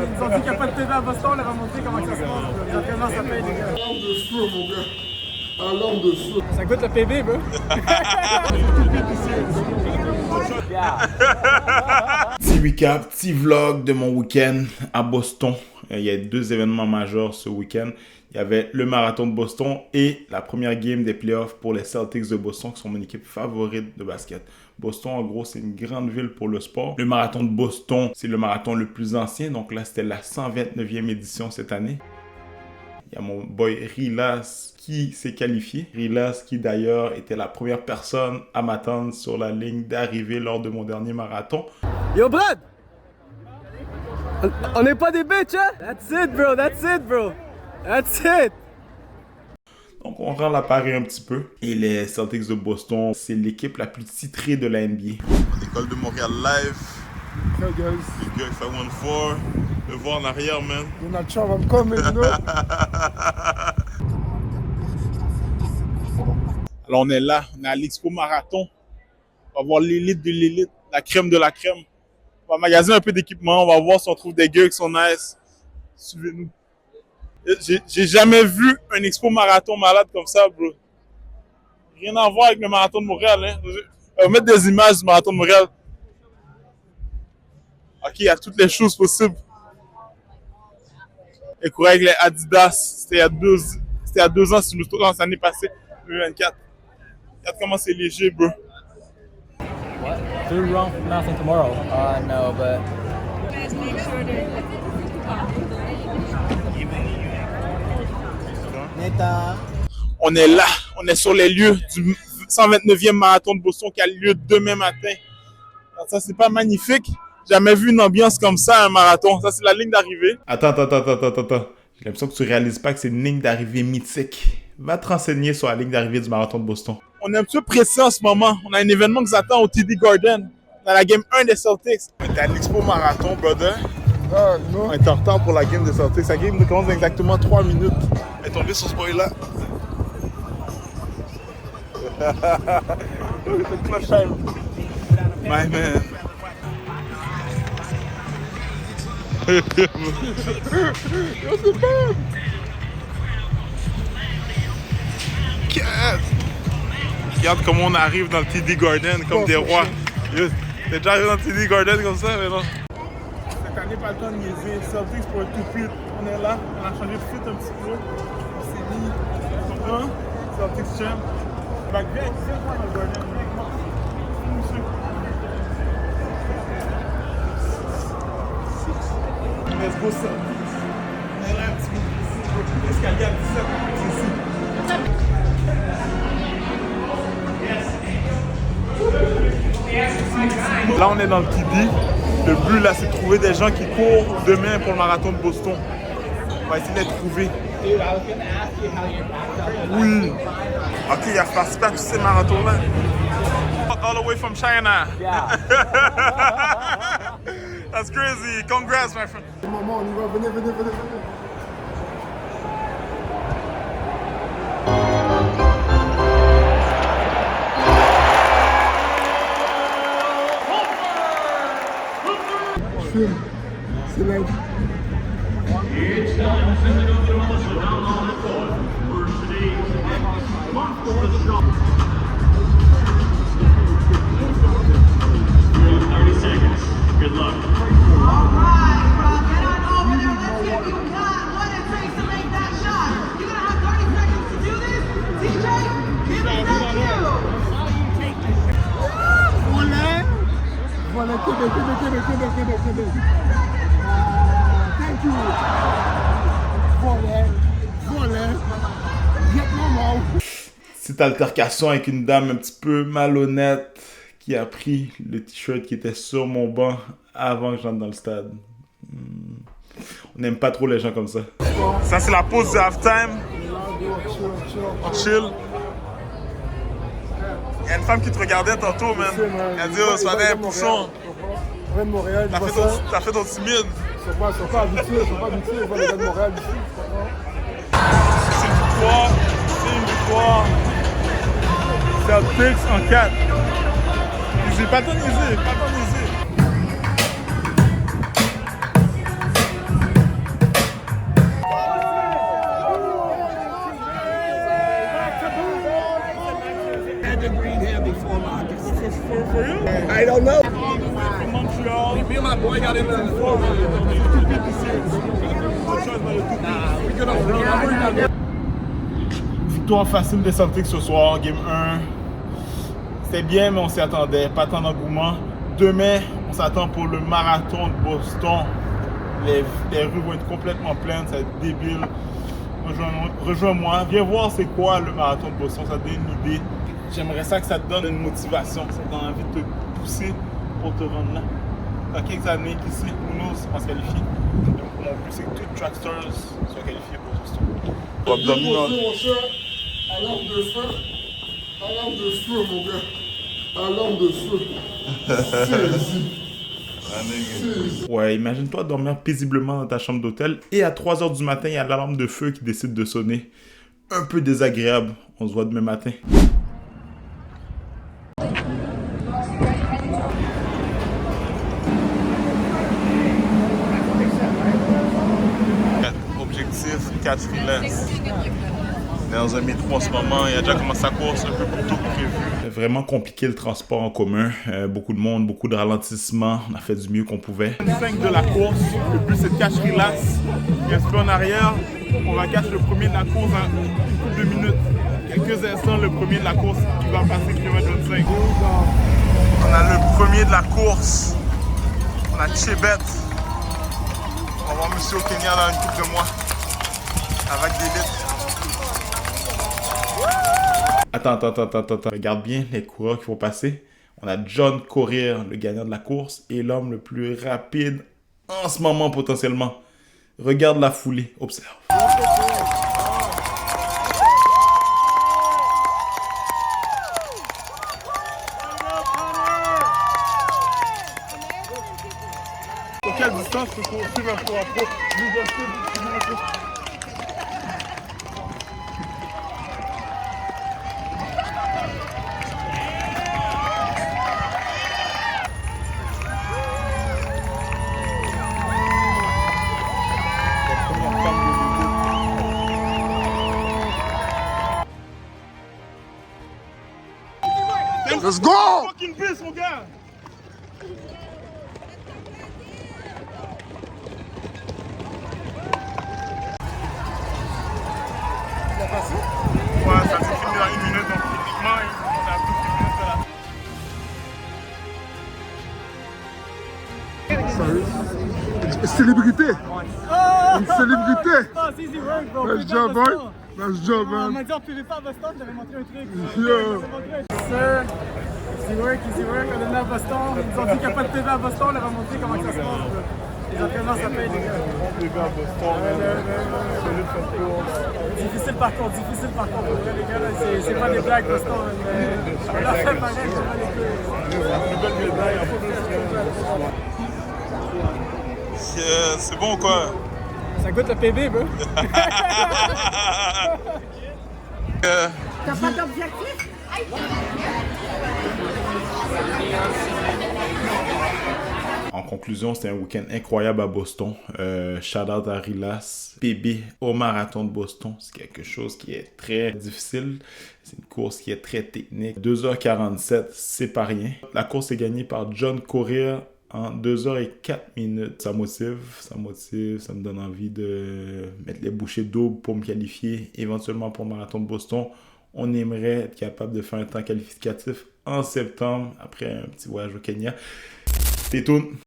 Ils ont dit qu'il n'y a pas de TV à Boston, on leur a montré comment ça se passe. Les entraînements, ça paye, les gars. L'arme de feu, mon gars. À l'arme de feu. Ça goûte le PB, bro. Petit recap, petit vlog de mon week-end à Boston. Il y a 2 événements majeurs ce week-end. Il y avait le marathon de Boston et la première game des playoffs pour les Celtics de Boston, qui sont mon équipe favorite de basket. Boston, en gros, c'est une grande ville pour le sport. Le marathon de Boston, c'est le marathon le plus ancien. Donc là, c'était la 129e édition cette année. Il y a mon boy Rilas qui s'est qualifié. Rilas qui d'ailleurs était la première personne à m'attendre sur la ligne d'arrivée lors de mon dernier marathon. Yo, Brad! On n'est pas des bitches, hein? That's it, bro. That's it, bro. That's it. Donc on rend l'appareil un petit peu. Et les Celtics de Boston, c'est l'équipe la plus titrée de la NBA. L'école de Montréal live. Hey, guys. Les gars, ils font 1-4. Le voir en arrière, man. Donald Trump, I'm coming, you know? Alors on est là, on est à l'Expo Marathon. On va voir l'élite de l'élite, la crème de la crème. On va magasiner un peu d'équipement, on va voir si on trouve des gars qui sont nice. Suivez-nous. J'ai jamais vu un Expo Marathon malade comme ça, bro. Rien à voir avec le Marathon de Montréal, hein. On va mettre des images du Marathon de Montréal. Ok, il y a toutes les choses possibles. Et courir avec les Adidas, c'était il y a 2 ans, si je me trompe, l'année passée, 2024. Regarde comment c'est léger, bro. What? 3 wrong for nothing tomorrow. No, but. On est là, on est sur les lieux du 129e marathon de Boston qui a lieu demain matin. Alors ça, c'est pas magnifique. J'ai jamais vu une ambiance comme ça à un marathon. Ça, c'est la ligne d'arrivée. Attends. J'ai l'impression que tu réalises pas que c'est une ligne d'arrivée mythique. Va te renseigner sur la ligne d'arrivée du marathon de Boston. On est un petit peu pressé en ce moment. On a un événement qui nous attend au TD Garden, dans la game 1 des Celtics. On est à l'Expo Marathon, brother. Ah, non. On est en retard pour la game des Celtics. La game commence dans exactement 3 minutes. Elle est tombée sur ce boy-là. My man. Regarde comment on arrive dans le TD Garden comme des rois. T'es déjà arrivé dans le TD Garden comme ça, mais non? Cette année, pas le temps de niaiser. Celtics pour le tout fit. On est là, on a changé de fit un petit peu. On s'est mis Celtics champ. Back viens voir dans le Garden. Let's go, ça. On est là un petit peu. L'escalier à 17, c'est ici. Là, on est dans le TD. Le but, là, c'est de trouver des gens qui courent demain pour le marathon de Boston. On va essayer de les trouver. Oui. Ok, il a participé à tous ces marathons-là. All the way from China. Yeah. That's crazy. Congrats, my friend. Maman, on y va. Venez. Je filme. C'est live. Good luck. All right, bro. Get on over there. Let's see if you got what it takes to make that shot. You're going to have 30 seconds to do this. TJ, give me that cue. Voilà, Québec. Thank you. Voilà. Vietnam. Petite altercation avec une dame un petit peu malhonnête qui a pris le t-shirt qui était sur mon banc avant que j'entre dans le stade. On n'aime pas trop les gens comme ça. Ça, c'est la pause du halftime. On chill. Il y a une femme qui te regardait tantôt, man. Elle a dit, oh, ça va un bouchon. de Montréal. T'as fait ton timide. Ils sont pas habitués, ils voient les gars de Montréal ici. C'est une victoire. Celtics en 4. Pas tant niaiser. Victoire facile des Celtics ce soir, game 1. C'était bien, mais on s'y attendait. Pas tant d'engouement. Demain, on s'attend pour le marathon de Boston. Les rues vont être complètement pleines, ça va être débile. Rejoins-moi, viens voir c'est quoi le marathon de Boston, ça te donne une idée. J'aimerais ça que ça te donne une motivation, ça te donne envie de te pousser pour te rendre là. Dans quelques années, qu'ici, nous, on se qualifie. Donc, mon but, c'est que tous les Trackstars soient qualifiés pour Boston. Mon cher, alarme de feu. Alarme de feu, mon gars. Alarme de feu. Saisis. Ouais, imagine-toi dormir paisiblement dans ta chambre d'hôtel et à 3h du matin, il y a l'alarme de feu qui décide de sonner. Un peu désagréable. On se voit demain matin. Objectif, 4 freelance. Dans un métro en ce moment, il a déjà commencé sa course un peu plus tôt que prévu. Vraiment compliqué le transport en commun. Beaucoup de monde, beaucoup de ralentissements. On a fait du mieux qu'on pouvait. 5 de la course. Le but, c'est de cacher relax. Il y a un peu en arrière. On va cacher le premier de la course en une couple de minutes. Quelques instants, le premier de la course qui va passer km 25. On a le premier de la course. On a Chebet. On va voir monsieur au Kenya dans une couple de mois. Avec des litres. Attends. Regarde bien les coureurs qui vont passer. On a John Courier, le gagnant de la course, et l'homme le plus rapide en ce moment potentiellement. Regarde la foulée, observe. Sur quelle distance tu peux suivre un coureur pro? Let's go! Fucking piss, mon gars! Ouais, ça s'est fini dans 1 minute, donc techniquement, on a plus de 10 minutes de la... Sérieux? Une célébrité! Une célébrité! Oh, c'est easy work, bro. Nice job, man! Nice job, On man! m'a dit en PVP à Boston, j'avais montré un truc. Yo! Sir, easy work, on est venu à Boston. Ils ont dit qu'il n'y a pas de TV à Boston, on leur a montré comment ça se passe. Bro. Les entraînements, ça paye, les gars. Difficile parcours. Pour vrai, les gars, là, c'est pas des blagues, Boston. Mais on l'a fait pareil, c'est pas les couilles. C'est bon ou quoi? Ça goûte le PB, bro. T'as pas d'objectif? En conclusion, c'était un week-end incroyable à Boston. Shout out à Rilas. PB au marathon de Boston. C'est quelque chose qui est très difficile. C'est une course qui est très technique. 2h47, c'est pas rien. La course est gagnée par John Courier en 2h04 minutes. Ça motive, ça me donne envie de mettre les bouchées doubles pour me qualifier éventuellement pour le marathon de Boston. On aimerait être capable de faire un temps qualificatif en septembre après un petit voyage au Kenya. Stay tuned.